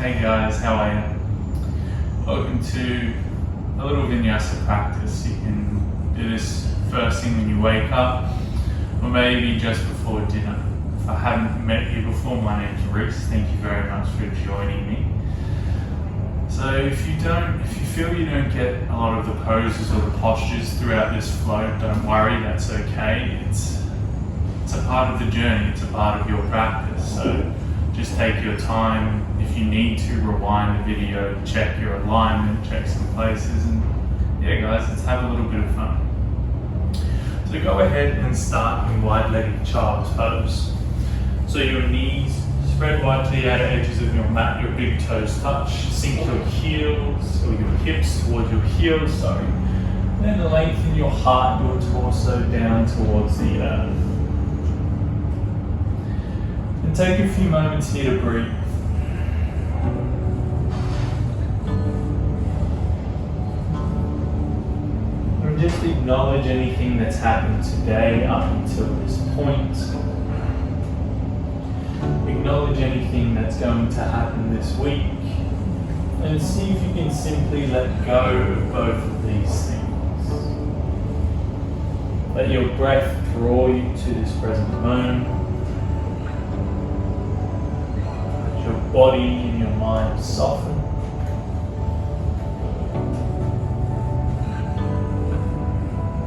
Hey guys, how are you? Welcome to a little vinyasa practice. You can do this first thing when you wake up, or maybe just before dinner. If I haven't met you before, my name's Rhys. Thank you very much for joining me. So if you feel you don't get a lot of the poses or the postures throughout this flow, don't worry, that's okay. It's a part of the journey, it's a part of your practice. So just take your time. If you need to, rewind the video, check your alignment, check some places, and yeah guys, let's have a little bit of fun. So go ahead and start in wide-legged child's pose. So your knees spread wide to the outer edges of your mat, your big toes touch, sink your heels or your hips towards your heels, then lengthen your heart, your torso down towards the earth. And take a few moments here to breathe. And just acknowledge anything that's happened today up until this point. Acknowledge anything that's going to happen this week. And see if you can simply let go of both of these things. Let your breath draw you to this present moment. Your body and your mind soften.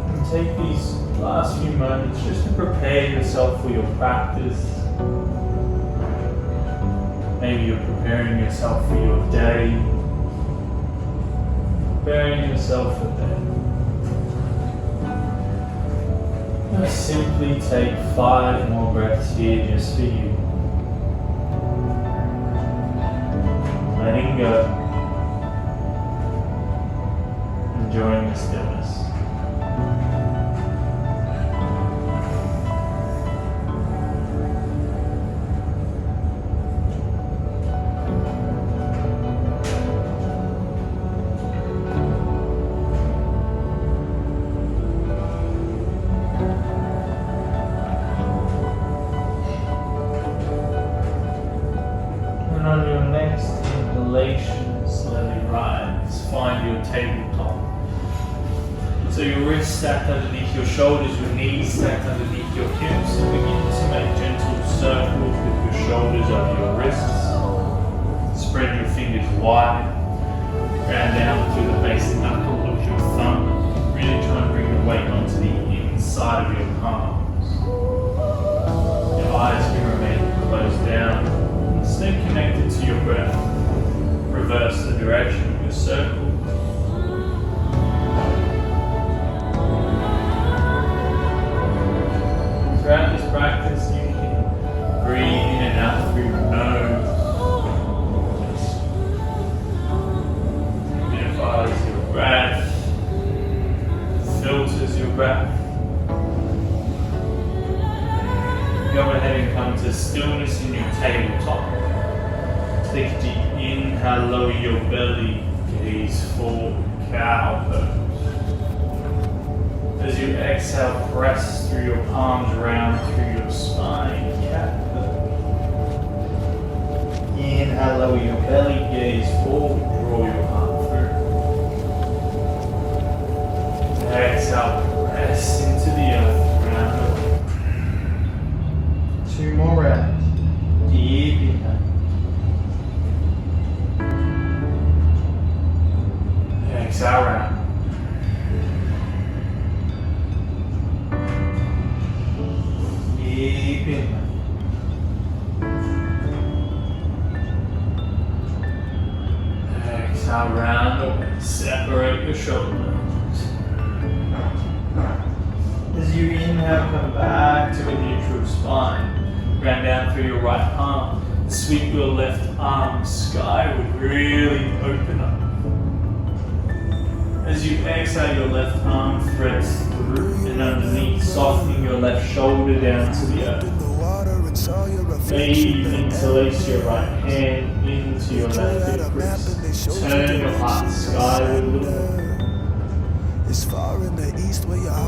And take these last few moments just to prepare yourself for your practice. Maybe you're preparing yourself for your day, preparing yourself for that. Just simply take 5 more breaths here just for you. Letting go, enjoying the stillness. And on your next slowly rise. Find your tabletop. So your wrists stacked underneath your shoulders, your knees stacked underneath your hips, and begin to make gentle circles with your shoulders over your wrists. Spread your fingers wide. Ground down through the base knuckle of your thumb. Really try and bring the weight onto the inside of your palms. Your eyes can remain closed down. Stay connected to your breath. Reverse the direction of your circle. Throughout this practice, you can breathe in and out through your nose. Humidifies your breath, filters your breath. Go ahead and come to stillness in your tabletop. Take a deep inhale, lower your belly, gaze forward, cow pose. As you exhale, press through your palms around through your spine, cat pose. Inhale, lower your belly, gaze forward, draw your heart through. Exhale, press into the earth, round over. 2 more rounds. Deep inhale. Exhale round. Deep inhale. Exhale round away. Separate your shoulders. As you inhale, come back to a neutral spine. Ground down through your right palm. Sweep your left arm skyward. Really open up. As you exhale, your left arm threads through and underneath, softening your left shoulder down to the earth. Maybe you interlace your right hand into your left hip wrist. Turn your heart skyward a little.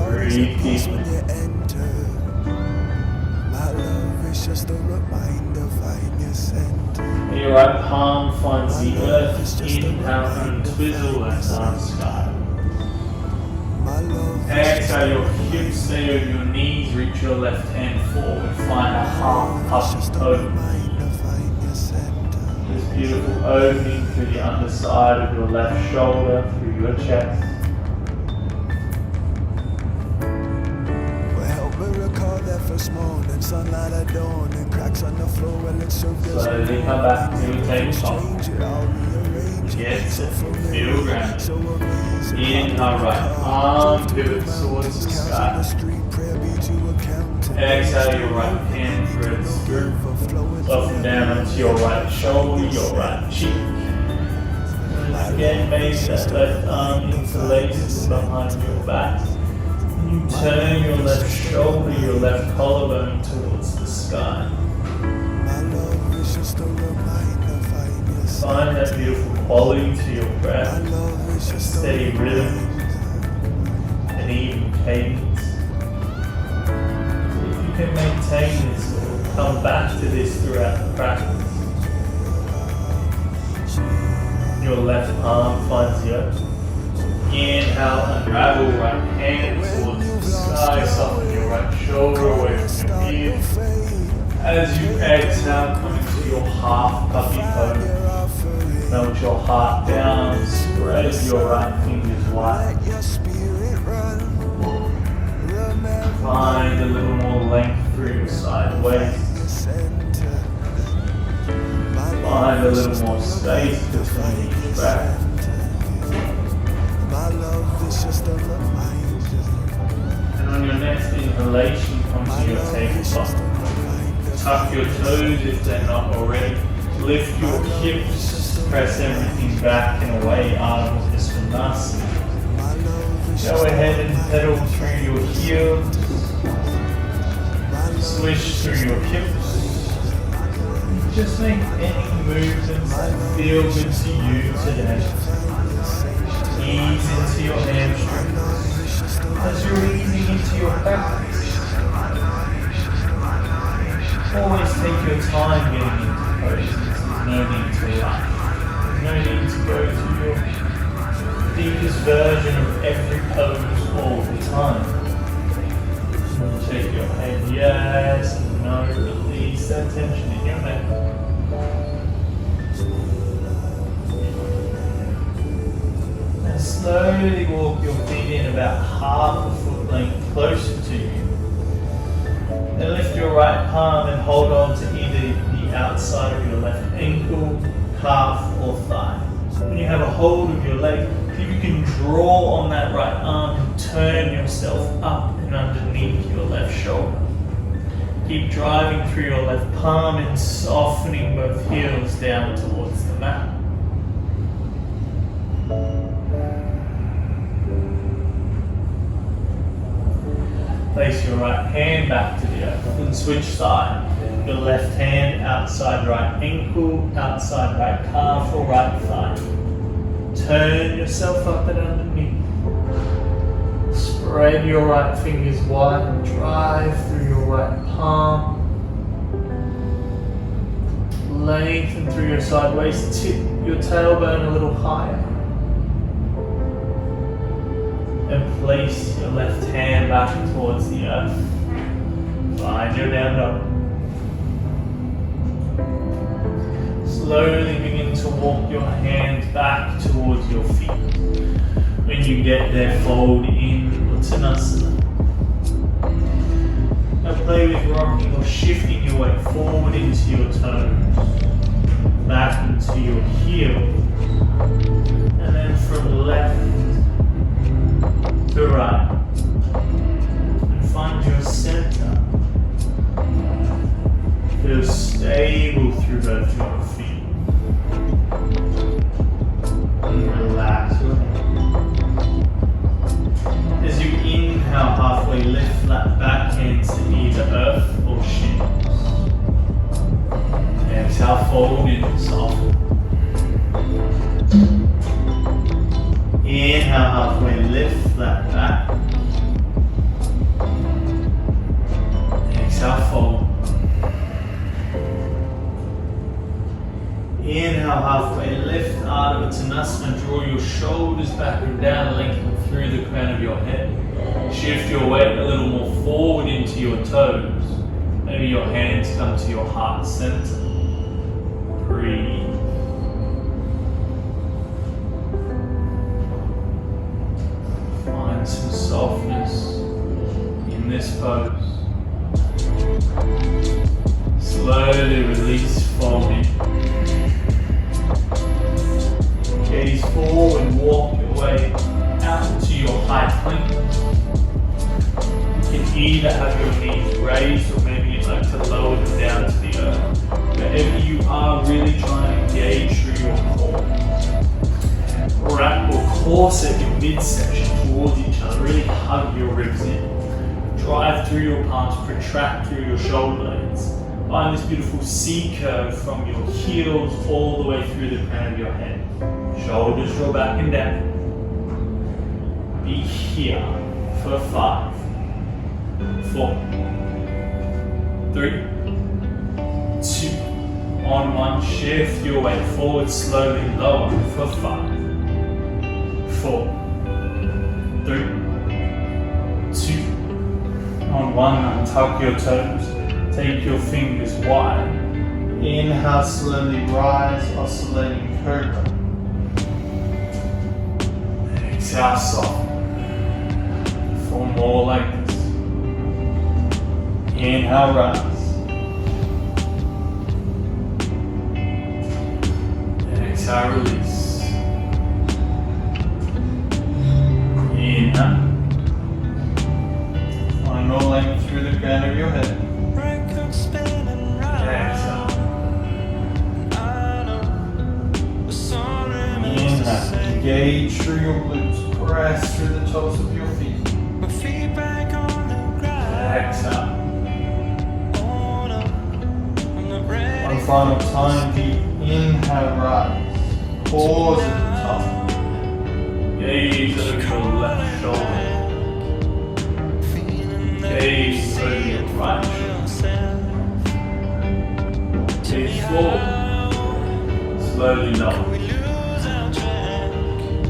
Breathe deeply. My love is just a reminder, find your center. your right palm finds the earth. Inhale and twizzle left arm sky. Exhale, your hips stay over your knees, reach your left hand forward, find a half puppy opening. This beautiful opening through the underside of your left shoulder, through your chest. Sunlight at dawn and cracks on the floor well it's so good. Slowly come back to your tabletop. Yes, feel grounded. Inhale, right arm pivots towards the sky. Exhale, your right hand threads through. Soften down onto your right shoulder, your right cheek. And again, maybe that left arm interlaces behind your back. You turn your left shoulder, your left collarbone towards the sky. Find that beautiful quality to your breath, steady rhythm, and even cadence. If you can maintain this or come back to this throughout the practice, your left arm finds the earth. Inhale, unravel right hand towards the sky, soften your right shoulder away from your ear. As you exhale, come into your half puppy pose. Melt your heart down, spread your right fingers wide. Find a little more length through your side waist. Find a little more space between each breath. And on your next inhalation, come to your tabletop. Tuck your toes if they're not already. Lift your hips, press everything back and away, Ardha Visvanasana. Go ahead and pedal through your heels. Swish through your hips. Just make any movements that feel good to you today. Ease into your hamstrings as you're easing into your practice. Always take your time getting into poses. There's no need to rush. There's no need to go to your deepest version of every pose all the time. Shake your head yes and no. Release that tension in your neck. Slowly walk your feet in about half a foot length closer to you. Then lift your right palm and hold on to either the outside of your left ankle, calf or thigh. When you have a hold of your leg, if you can draw on that right arm and turn yourself up and underneath your left shoulder. Keep driving through your left palm and softening both heels down towards the mat. Place your right hand back to the earth and switch side. Your left hand outside right ankle, outside right calf or right thigh. Turn yourself up and underneath. Spread your right fingers wide and drive through your right palm. Lengthen through your side waist, tip your tailbone a little higher. And place your left hand back towards the earth. Find your down dog. Slowly begin to walk your hands back towards your feet. When you get there, fold in Uttanasana. Now play with rocking or shifting your weight forward into your toes, back into your heel, and then from left to right, and find your center. Feel stable through both your feet. And relax your head. As you inhale, halfway lift flat back hands to either earth or shins. Exhale, fold in, soften. Inhale, halfway lift, flat back. Exhale, fold. Inhale, halfway lift, Ardha Uttanasana. Draw your shoulders back and down, lengthen through the crown of your head. Shift your weight a little more forward into your toes. Maybe your hands come to your heart center. Breathe. Find some softness in this pose. Slowly release, folding. Gaze forward, walk your way out to your high plank. You can either have your knees raised or maybe you'd like to lower them down to the earth. Wherever you are, really try and engage through your core. Wrap or corset your midsection towards each other. Really hug your ribs in. Drive through your palms, protract through your shoulder blades. Find this beautiful C curve from your heels all the way through the crown of your head. Shoulders draw back and down. Be here for 5, 4, 3, 2. On 1, shift your weight forward, slowly lower for 5, 4, 3, 2. On 1, untuck your toes, take your fingers wide. Inhale, slowly rise, oscillating cobra. Exhale, soft. 4 more like this. Inhale, rise. Exhale, release. Inhale. 1 more length through the crown of your head. Exhale. Inhale. Engage through your glutes. Press through the toes of your feet. Exhale. One final time, deep inhale, rise. Pause at the top. Gaze over your left shoulder. Gaze over your right shoulder. Gaze forward. Slowly lower.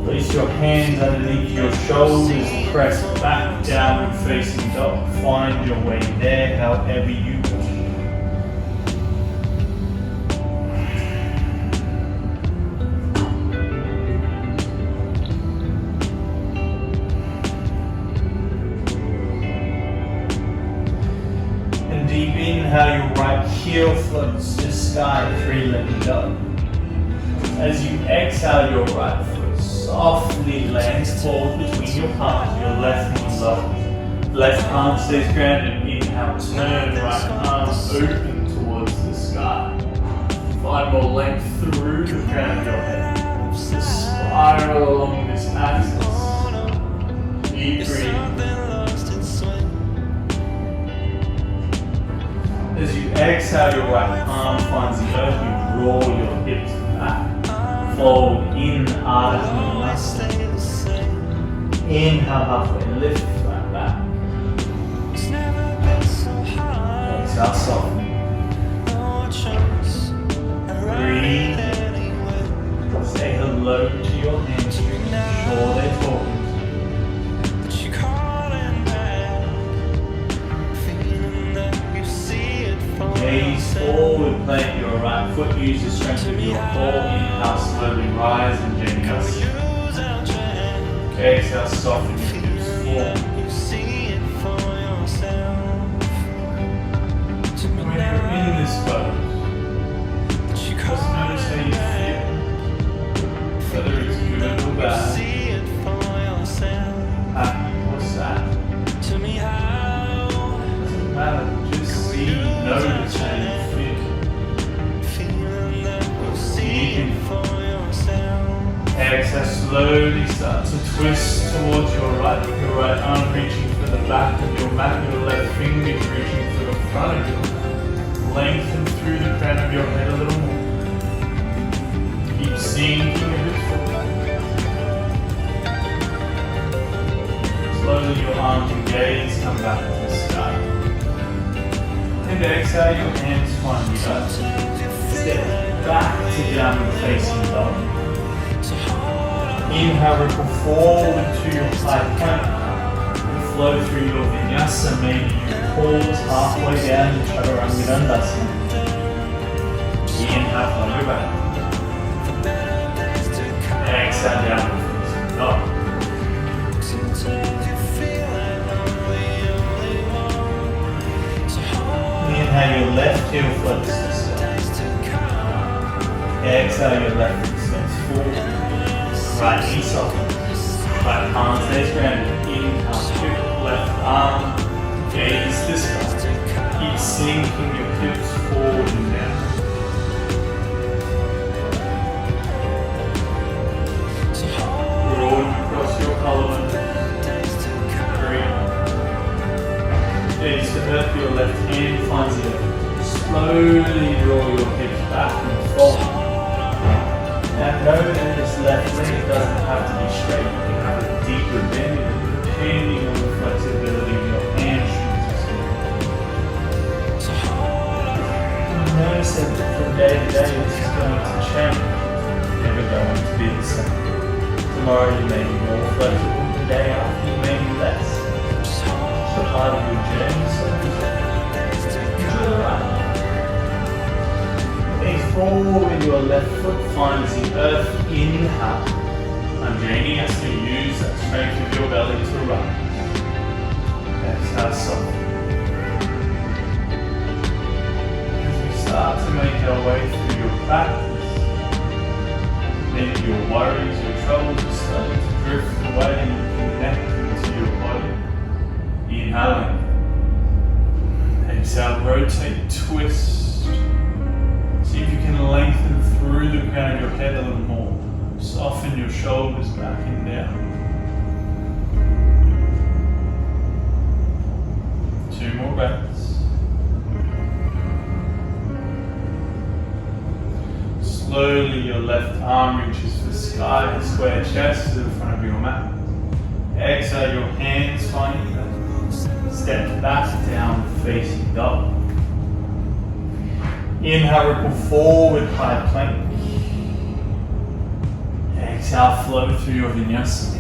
Place your hands underneath your shoulders. Press back, downward facing dog. Find your way there however you go. Deep inhale, your right heel floats to sky, 3, let go. As you exhale, your right foot softly lands forward between your palms, your left knee low. Left arm stays grounded. Inhale, turn, right arm open towards the sky. Find more length through the crown of your head. Spiral along this axis. Deep breathing. As you exhale, your right palm finds the earth, you draw your hips back. Fold in, Ardha Uttanasana. Inhale, halfway lift, right back. Exhale, soften. Breathe. Say hello to your hands. Sure they're talking. Gaze forward, plant your right foot, use the strength of your core. Inhale, slowly rise and vinyasa. Exhale, soften your hips forward. When you're in this pose, just notice how you feel. Whether it's good or bad, happy or sad. Doesn't matter. Just see, notice how you feel. Exhale, slowly start to twist towards your right arm reaching for the back of your mat, your left fingers reaching for the front of you. Lengthen through the crown of your head a little more. Keep sinking a bit forward. Slowly your arms and gaze come back to the sky. And exhale, your hands find the earth. Step back to downward facing dog. Inhale, ripple forward to your high plank. Flow through your vinyasa. Maybe you pause halfway down in chaturanga dandasana. Inhale, flow back. Exhale, downward facing dog. Inhale, your left heel flexes. Exhale, your left foot steps forward. Right knee softens. Right palm stays grounded. Inhale, shift left arm. Gaze this way. Keep sinking your hips forward and down. Broaden across your collarbone. Breathe. Gaze to earth, your left hand finds the earth. Slowly draw your hips back and forward. Now note that this left leg doesn't have to be straight. You can have a deeper bend depending on the flexibility of your hamstrings. Notice that from day to day this is going to change. It's never going to be the same. Tomorrow you may be more flexible, the day after you may be less. It's a part of your journey, so enjoy the ride. Gaze forward with your left foot finds the earth. Inhale. Underneath us to use that strength of your belly to rise. Exhale, soften. As we start to make our way through your practice, maybe your worries, your troubles are starting to drift away and you connect into your body. Inhaling. Exhale, rotate, twist. See if you can lengthen through the crown of your head a little more. Soften your shoulders back and down. 2 more breaths. Slowly your left arm reaches for the sky, square chest to the front of your mat. Exhale, your hands find your back. Step back down facing dog. Inhale, ripple forward, high plank. Exhale, flow through your vinyasa.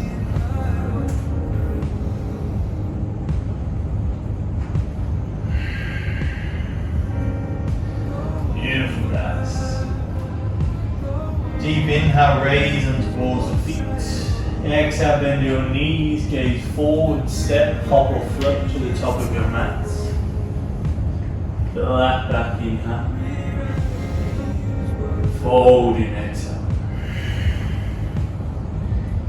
Beautiful, guys. Deep inhale, raise into balls of feet. Exhale, bend your knees, gaze forward, step, hop or float to the top of your mat. Flat back, inhale. Folding, exhale.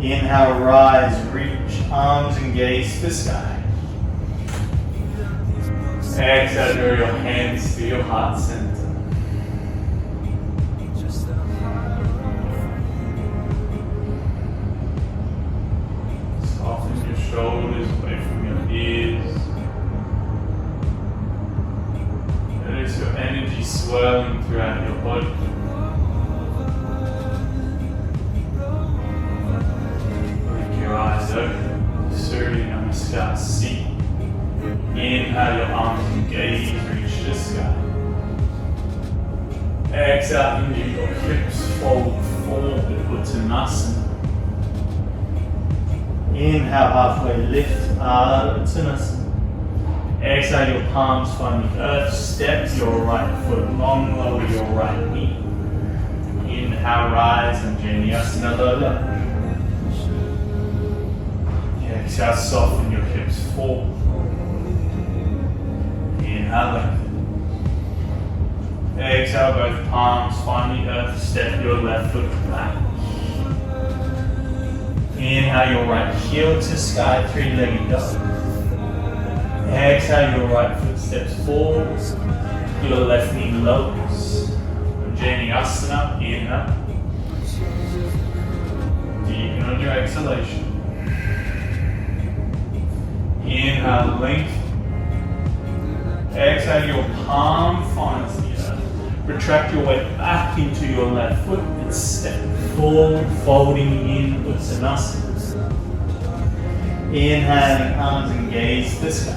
Inhale, rise, reach, arms and gaze to the sky. Exhale, draw your hands to your heart center. Soften your shoulders away from your ears. Notice your energy swirling throughout your body. Eyes open, Surya Namaskar seat. Inhale, your arms and gaze reach the sky. Exhale, into your hips fold forward, Uttanasana. Inhale, halfway lift, Uttanasana. Exhale, your palms find the earth, step your right foot long, lower your right knee. Inhale, rise, and Vinyasa Lola. Exhale, soften your hips forward. Inhale, lengthen. Exhale, both palms find the earth, step your left foot back. Inhale, your right heel to sky, 3-legged dog. Exhale, your right foot steps forward, your left knee lowers. Vinyasa, inhale. Deepen on your exhalation. Inhale, lengthen. Exhale, your palm finds the earth. Retract your weight back into your left foot and step forward, folding in Uttanasana. Inhaling, arms and gaze to the sky.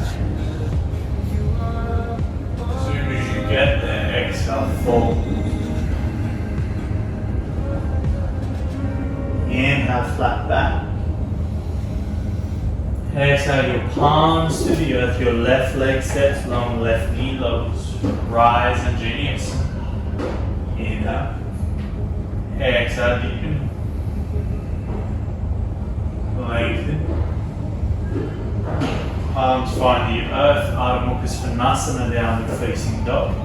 As soon as you get there, exhale, fold. Inhale, flat back. Exhale your palms to the earth, your left leg steps long, left knee lowers. Rise and genius. Inhale. Exhale, deepen. Lengthen. Palms find the earth, Ardha Mukha Svanasana, downward facing dog.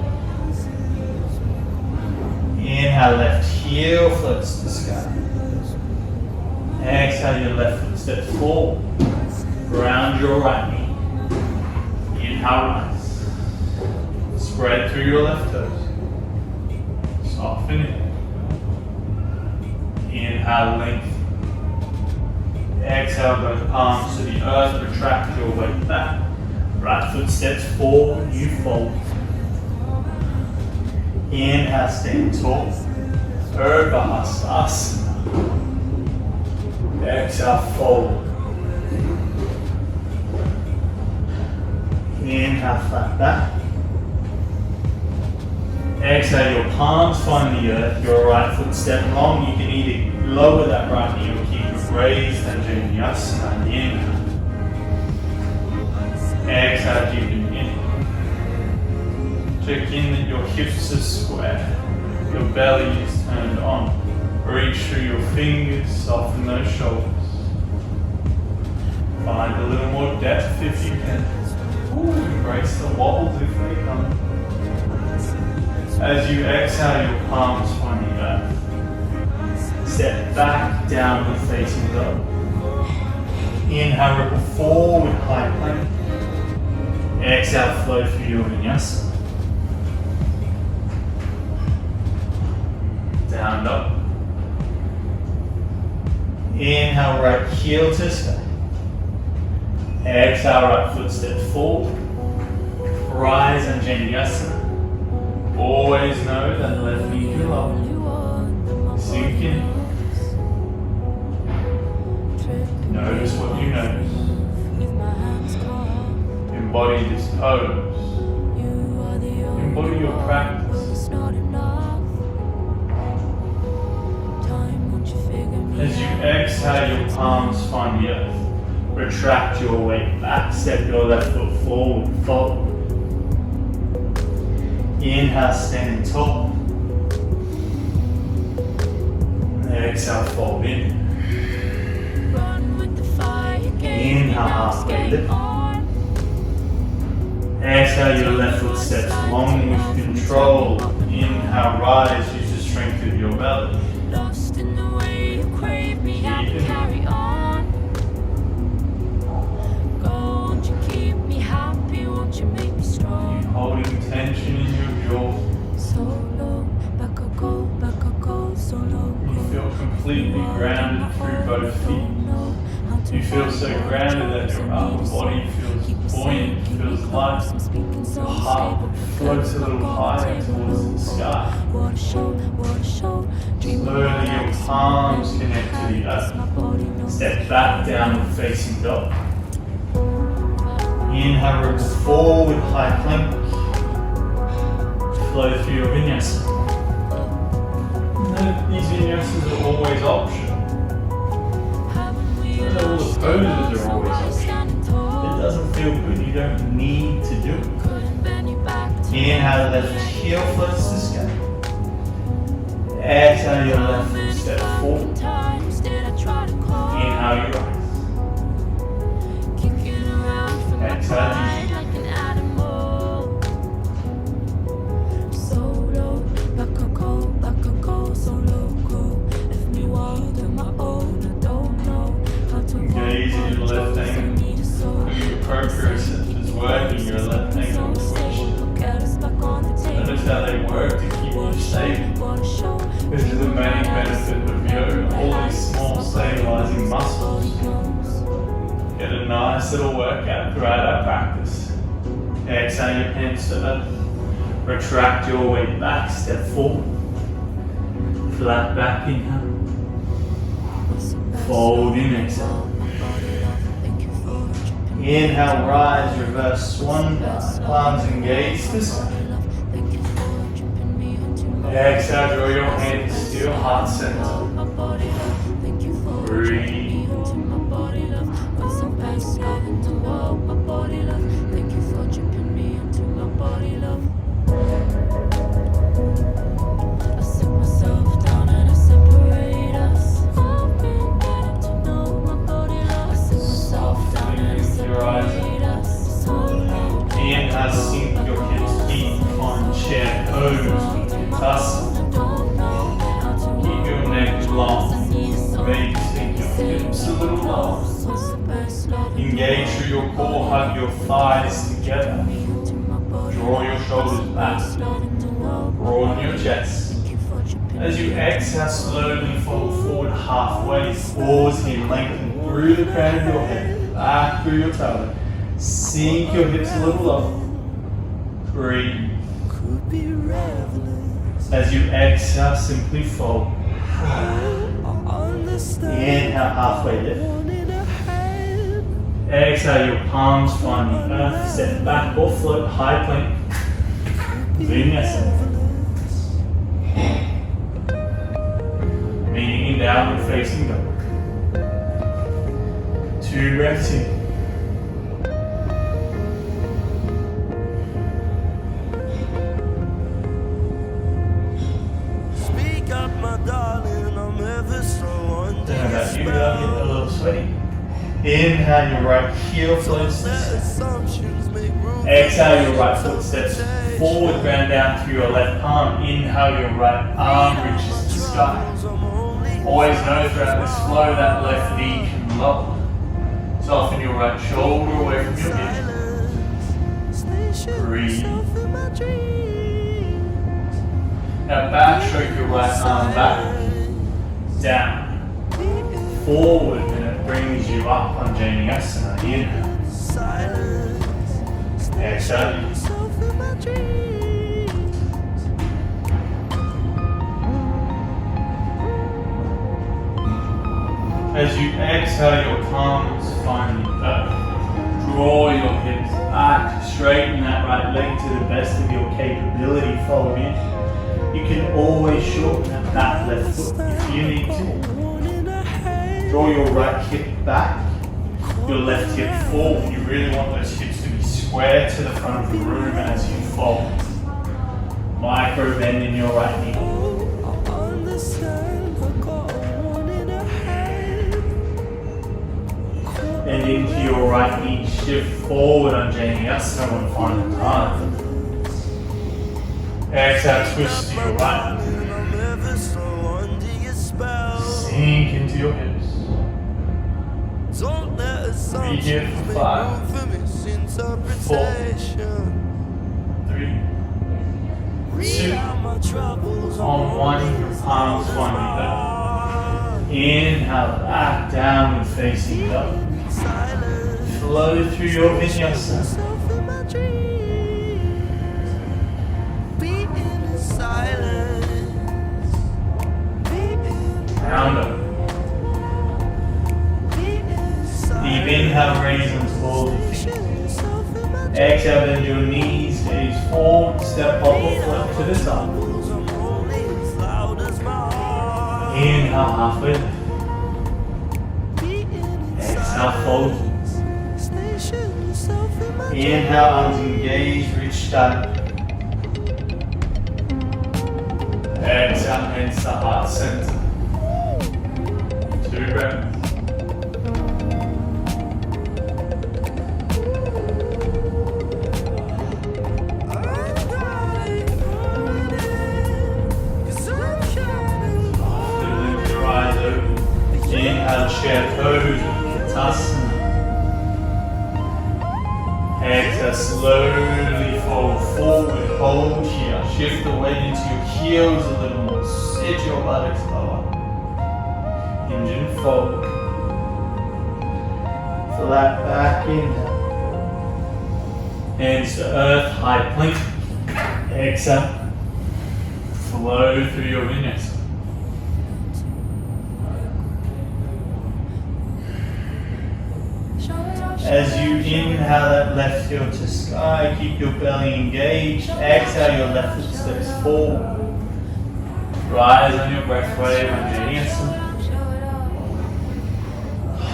Inhale, left heel floats to the sky. Exhale, your left foot steps forward. Ground your right knee. Inhale, rise. Spread through your left toes. Soften it. Inhale, lengthen. Exhale, both palms to the earth. Retract your weight back. Right foot steps forward. You fold. Inhale, stand tall. Urdhva Hastasana. Exhale, fold. Inhale, flat back. Exhale, your palms find the earth. Your right foot step long. You can either lower that right knee or keep it raised and do vinyasa. Inhale. Exhale, deepen in. Check in that your hips are square. Your belly is turned on. Reach through your fingers, soften those shoulders. Find a little more depth if you can. Ooh, embrace the wobbles if they come. As you exhale, your palms find the earth. Step back, downward facing dog. Inhale, ripple forward, high plank. Exhale, flow through your vinyasa. Down dog. Inhale, right heel to sky. Exhale, right foot steps forward. Rise and vinyasa. Always know that left knee is low. Sink in. Notice what you notice. Embody this pose. Embody your practice. As you exhale, your palms find the earth. Retract your weight back. Step your left foot forward. Fold. Inhale, stand tall. Exhale, fold in. Inhale, halfway lift. Exhale, your left foot steps long with control. Inhale, rise. Use the strength of your belly. Lost in the way you crave me, I carry on. Go, won't you keep me happy? Won't you make me strong? Holding tension in your jaw. So low, back I go, so low. You feel completely grounded through both feet. You feel so grounded that your upper body feels buoyant, feels light. Your heart floats a little higher towards the sky. Slowly your palms connect to the earth. Step back, downward facing dog. Inhale, ripple forward, high plank. Flow through your vinyasa. These vinyasas are always optional. All the poses are always optional. If it doesn't feel good, you don't need to do it. Inhale, left heel floats to sky. Exhale, your left foot step forward. Inhale, you rise. Exhale, gaze at your left ankle. Your proprioception is working your left ankle twitch. Notice how they work to keep you stable. This is the main benefit of yoga. All these small stabilizing muscles. Get a nice little workout throughout our practice. Exhale your hands to earth. Retract your weight back, step forward. Flat back, inhale. Fold in, exhale. Inhale, rise, reverse swan dive. Palms engaged to sky. Exhale, draw your hands to your heart center. Breathe. My body love, was the best love in the world. My body love, thank you for dripping me into my body love. I sit myself down and I separate us. I've been getting to know my body love. I sit myself down and I separate us. So long. Inhale, sink your hips deep on chair pose. Tuss. Keep your neck long. Maybe sink your hips a little long. Engage through your core, hug your thighs together. Draw your shoulders back. Broaden your chest. As you exhale, slowly fold forward halfway. Pause here, lengthen through the crown of your head, back through your tailbone. Sink your hips a little lower. Breathe. As you exhale, simply fold. Inhale, halfway lift. Exhale, your palms find the earth. Step back or float, high plank. Vinyasa. Meeting in downward facing dog. 2 breaths in. Speak up, my darling, I'm ever so Don't know about you, but I get a little sweaty. Inhale, your right heel floats to the center. Exhale, your right foot steps forward, ground down through your left palm. Inhale, your right arm reaches the sky. Always know throughout this flow that left knee can lower. Soften your right shoulder away from your hip. Breathe. Now backstroke your right arm back, down, forward, and it brings you up on vinyasa. Inhale. Exhale. As you exhale, your palms find the earth. Draw your hips back, straighten that right leg to the best of your capability. Follow in. You can always shorten that left foot if you need to. Draw your right hip back, your left hip forward. You really want those hips to be square to the front of the room as you fold. Micro bend in your right knee. Bend into your right knee, shift forward on vinyasa one final time. Exhale, twist to your right. Sink into your hips. Be here for 5, 4, 3, 2, on 1, your palms find the earth. Inhale, back downward facing dog. Flow through your vinyasa. Round up. Deep inhale, raise them toward the feet. Exhale, bend your knees, gaze forward, step up or float to the side. Inhale, halfway lift. Exhale, fold. Inhale, arms engaged, reach down. Exhale, hands to heart center. 2 breaths. Lift your eyes open. Inhale, chair pose, vinyasa. Exhale, slowly fold forward, hold here. Shift the weight into your heels a little more. Sit your buttocks lower. Hinge and fold. Flat back, inhale. Hands to earth, high plank. Exhale. Flow through your vinyasa. As you inhale that left heel to sky, keep your belly engaged. Exhale, your left foot steps forward. Rise on your breath wave on vinyasa.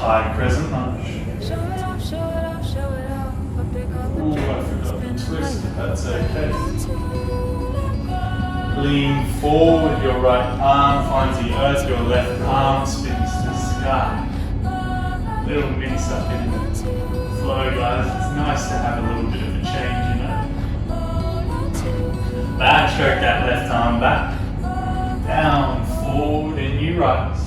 high crescent lunge. Show it off, show it off, show it off. A big up, Ooh, I forgot the twist, but that's okay. Lean forward, your right arm finds the earth, your left arm spins to the sky. Little mix up in the flow, guys. It's nice to have a little bit of a change, you know. Backstroke that left arm back. Down, forward, and you rise.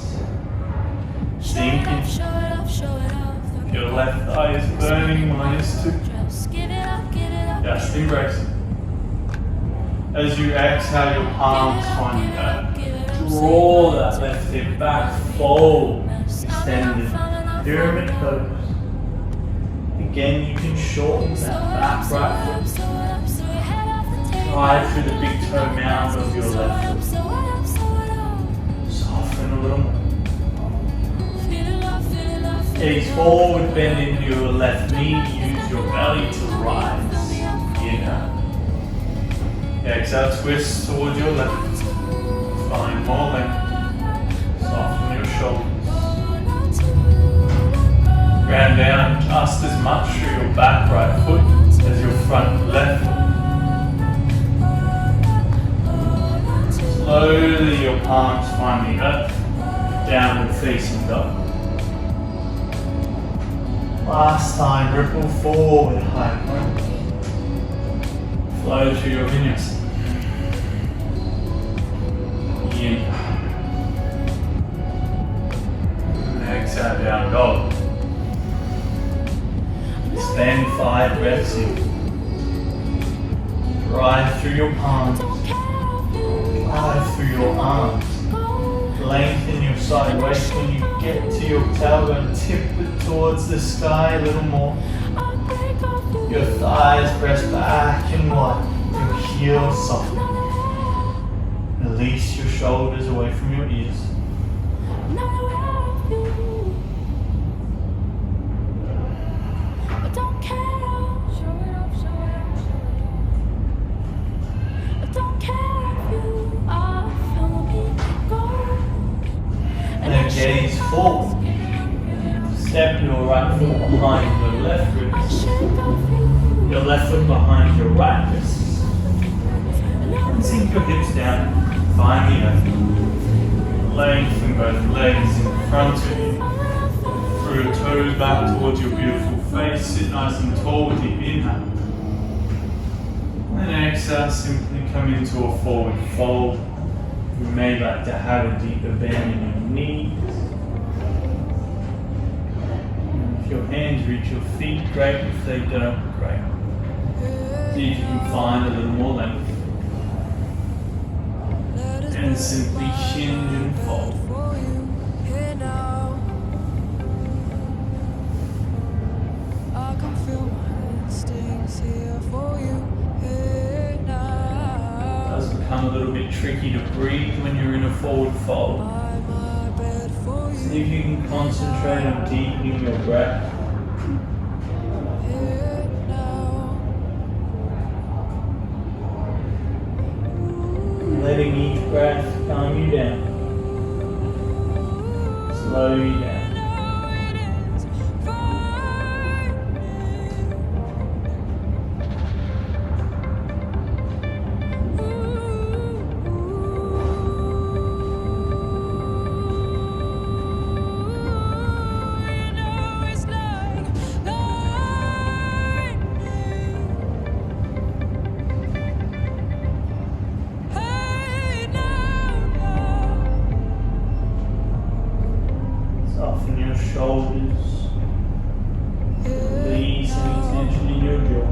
Sink in. show it off, show it off. Your left eye is burning, -2. Just give it up, give it up. Just embrace it. As you exhale, your palms find the earth. Draw that left hip back, fold, extended, pyramid pose. Again, you can shorten that back right foot. Drive through the big toe mound of your left foot. Soften a little more. Gaze forward, bend into your left knee. Use your belly to rise. Inhale. Exhale, twist towards your left. Find more length. Soften your shoulders. Ground down just as much through your back right foot as your front left foot. Slowly your palms find the earth. Downward facing dog. Last time, ripple forward, high plank. Flow through your vinyasa. Inhale. Exhale, down dog. Spend 5 breaths in. Drive through your palms. Drive through your arms. Lengthen your side waist when you get to your tailbone. Tip it towards the sky a little more. Your thighs press back and wide. Your heels soften. Release your shoulders away from your ears. And gaze forward. Step your right foot behind your left wrist. Your left foot behind your right wrist. And sink your hips down. Find the earth. Lengthen both legs in front of you. Through your toes back towards your beautiful face. Sit nice and tall with deep inhale. And exhale, simply come into a forward fold. You may like to have a deeper bend in your knees. If your hands reach your feet, great. If they don't, great. See if you can find a little more length. And simply hinge and fold. It does become a little bit tricky to breathe when you're in a forward fold. See if you can concentrate on deepening your breath. Letting each breath calm you down. Slow you down. Soften your shoulders. Release any tension in your jaw.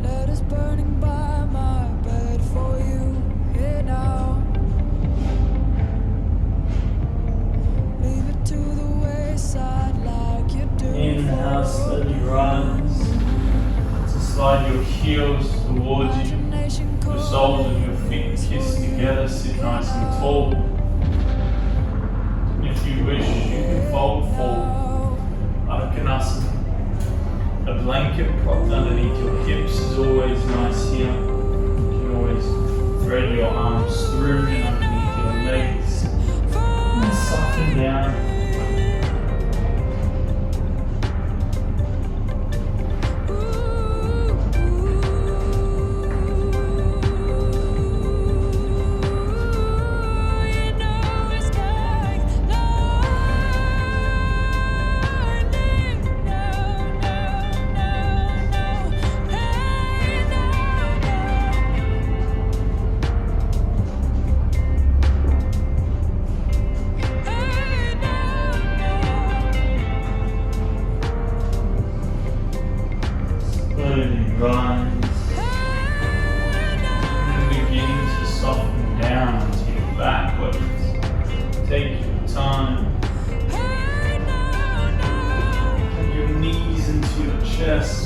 Lead is burning by my bed for you here now. Leave it to the wayside like you do. Inhale, slowly rise. To slide your heels towards you. The soles of your feet kiss together. Sit nice and tall. If you wish, you can fold forward. Uttanasana. A blanket propped underneath your hips is always nice here. You can always thread your arms through and underneath your legs. And soften down.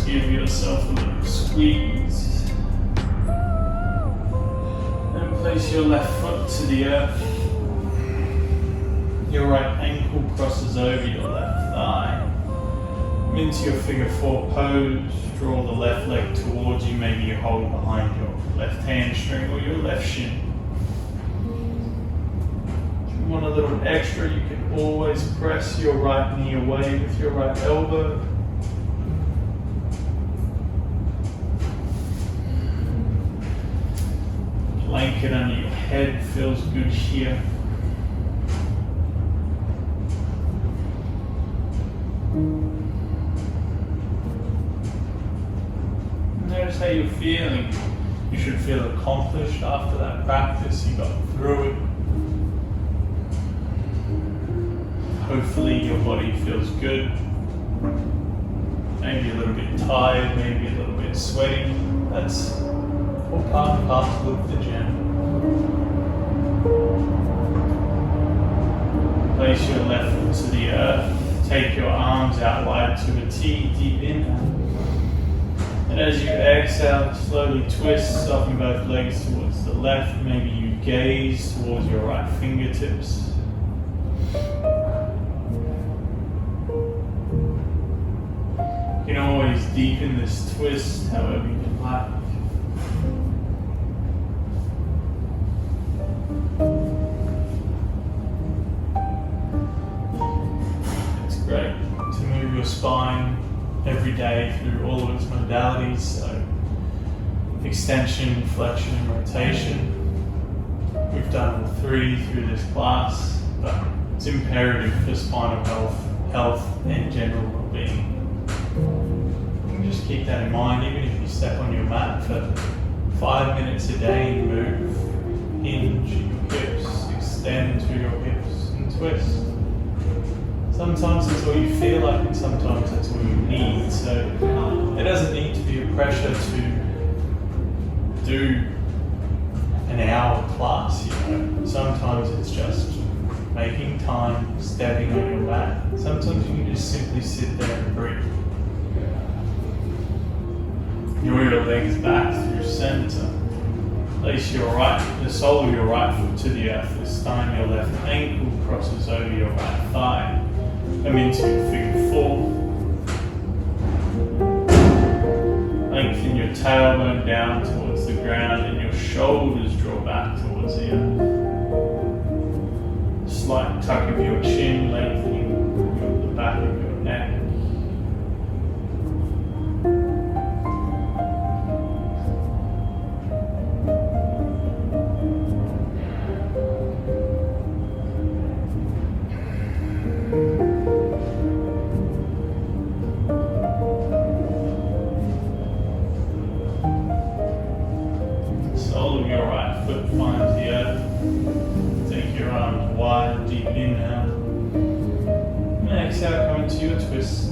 give yourself a little squeeze. And place your left foot to the earth. Your right ankle crosses over your left thigh. Into your figure four pose, draw the left leg towards you, maybe you hold behind your left hamstring or your left shin. If you want a little extra, you can always press your right knee away with your right elbow. Blanket under your head feels good here. Notice how you're feeling. You should feel accomplished after that practice. You got through it. Hopefully your body feels good. Maybe a little bit tired, maybe a little bit sweating. That's all part and parcel of the gym. Place your left foot to the earth. Take your arms out wide to a T, deep inhale. And as you exhale, slowly twist, soften both legs towards the left. Maybe you gaze towards your right fingertips. You can always deepen this twist however you like. It's great to move your spine every day through all of its modalities, so extension, flexion, and rotation. We've done all three through this class, but it's imperative for spinal health and general well-being. You can just keep that in mind, even if you step on your mat for 5 minutes a day and move, hinge your hips, extend through your hips and twist. Sometimes that's all you feel like, and sometimes that's all you need. So it doesn't need to be a pressure to do an hour class, you know. Sometimes it's just making time, stepping on your mat. Sometimes you can just simply sit there and breathe. Draw your legs back through center. Place the sole of your right foot to the earth. This time your left ankle crosses over your right thigh. Come into figure four. Lengthen your tailbone down towards the ground and your shoulders draw back towards the earth. Slight tuck of your chin, lengthening the back of your neck. Sole of your right foot finds the earth. Take your arms wide, deep inhale. And exhale, come into your twist.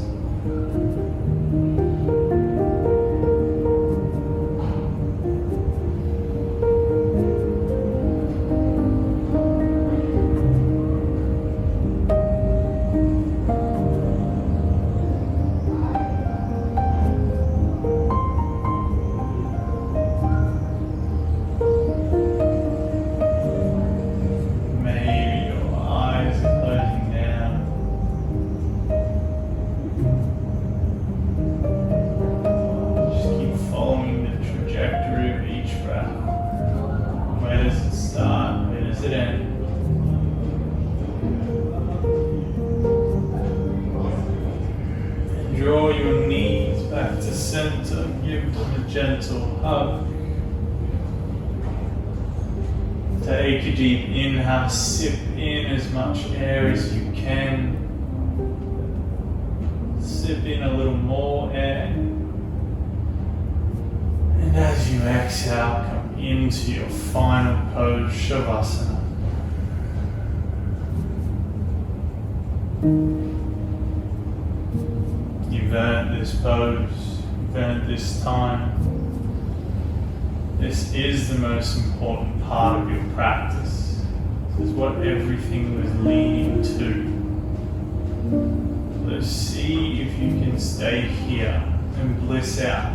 Draw your knees back to center, give them a gentle hug. Take a deep inhale, sip in as much air as you can. Sip in a little more air. And as you exhale, come into your final pose, Shavasana. You've earned this pose, you've earned this time. This is the most important part of your practice. This is what everything was leading to. Let's see if you can stay here and bliss out.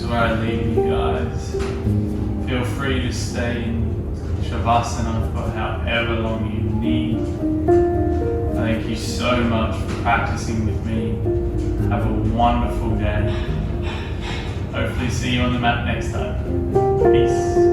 Where I leave you guys. Feel free to stay in Shavasana for however long you need. Thank you so much for practicing with me. Have a wonderful day. Hopefully see you on the mat next time. Peace.